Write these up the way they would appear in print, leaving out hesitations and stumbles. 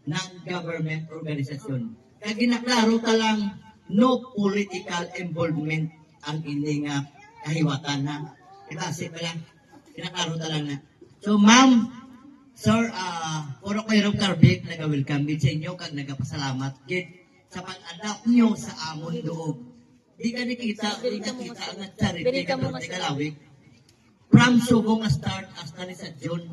non-government organisasyon. Kaya ginaklaro ta lang, no political involvement ang ining kahiwatan na. Kasi pa lang, ginaklaro ta lang na. So ma'am, sir, puro kayo rin karbik, nag-welcome din sa inyo, kag nagpasalamat gid sa pag-adapt nyo sa amon loob. Di ka nakita ang charity ka kalawig. From Subong start hasta ni sa June,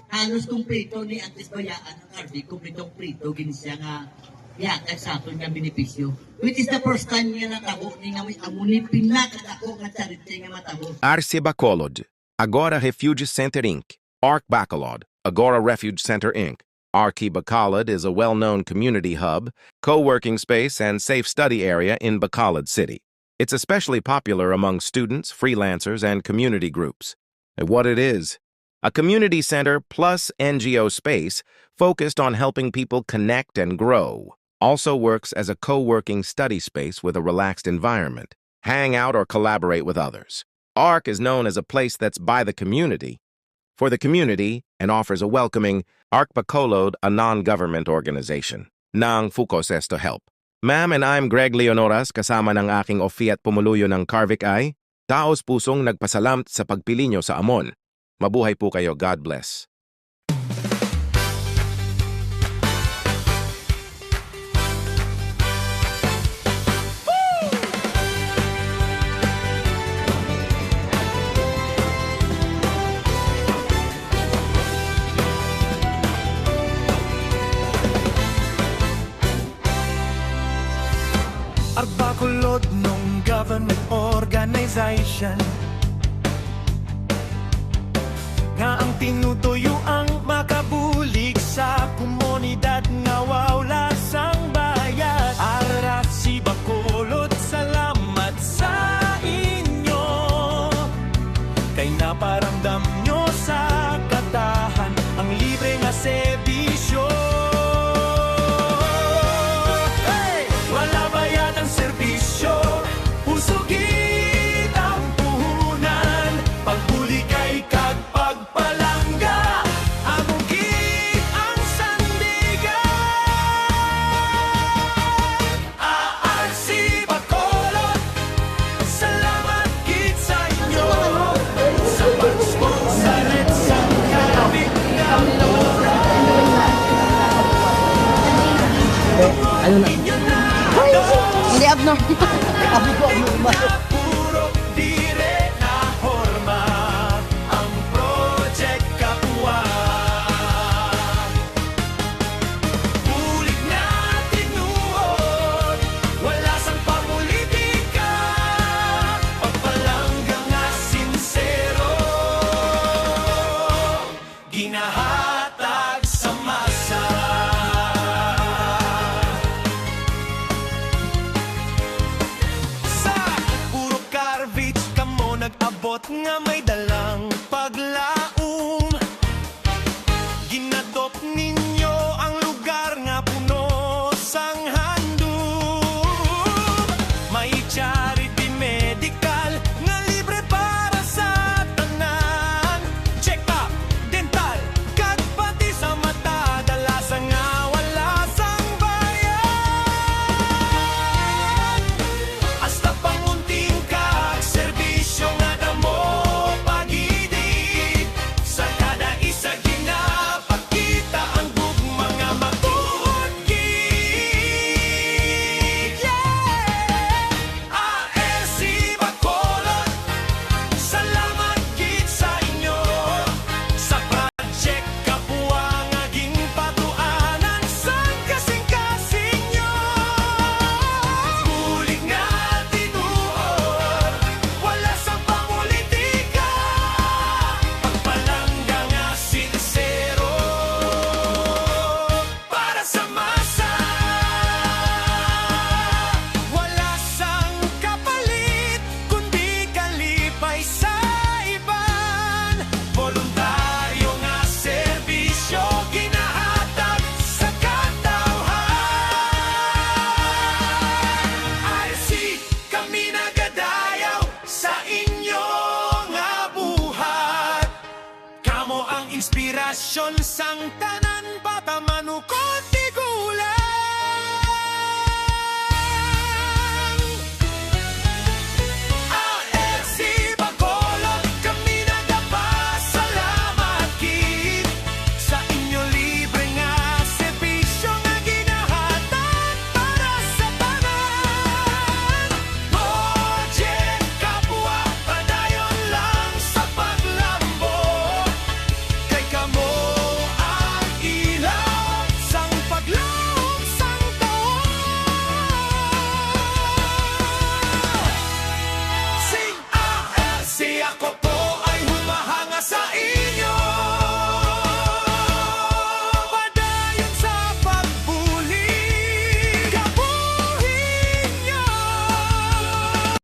halos kumplito ni Antes Bayaan ang karbik, kumpletong prito, ginisya nga yata sa aton nga benepisyo. Which is the first time nga natabo ni nga may amuni pinakadako nga charity nga matabo. Arce Bacolod, Agora Refuge Center Inc., Arc Bacolod, Agora Refuge Center Inc. Arce Bacolod is a well-known community hub, co-working space, and safe study area in Bacolod City. It's especially popular among students, freelancers, and community groups. And what it is, a community center plus NGO space focused on helping people connect and grow. Also works as a co-working study space with a relaxed environment, hang out or collaborate with others. ARC is known as a place that's by the community, for the community, and offers a welcoming ARC Bacolod, a non-government organization. Nang focus to help. Ma'am, and I'm Greg Leonoras, kasama ng aking ofi at pumuluyo ng Carvic ay, taos pusong nagpasalamat sa pagpili nyo sa Amon. Mabuhay po kayo, God bless. Bacolod ng government organization nga ang tinutuyo ang makabulig sa komunidad nga wawla sang bayad. Arce Bacolod, salamat sa inyo kay naparamdam nyo sa katahan ang libre nga serbisyo. Usugid ang puhunan, pagbuli kay kag pagpalangga, amugid ang sandigan. Arce Bacolod, salamat gid sa inyo sa pag-sponsor sa Carvic na inyo na hindi abnormal. puro dire na horma ang Project Kapwa. Bulig na tinuod, wala sang pamulitika, pagpalangga nga sincero, ginahatag sa masa. Nag-abot nga may dalang paglaom, ginadop ninyo ang lugar nga puno sang handom. May charity medical nga libre para sa tanan, check-up, dental, kag pati sa mata, dalasa nga wala sang bayan. Hasta pangunting kag serbisyo nga damo pag-ibig, sa kada isa ginapakita ang gugma nga matuod gid. Arce Bacolod, salamat gid sa inyo sa Project Kapwa nga ginpatuanan sang kasing-kasing nyo. Bulig nga tinuod, wala sang pamulitika, pagpalangga nga sincero, para sa masa. Wala sang kapalit, kundi kalipay sa iban. Voluntaryo nga serbisyo, ginahatag sa katawhan. Arce, kami nagadayaw sa inyo nga buhat. Kamo ang inspirasyon sang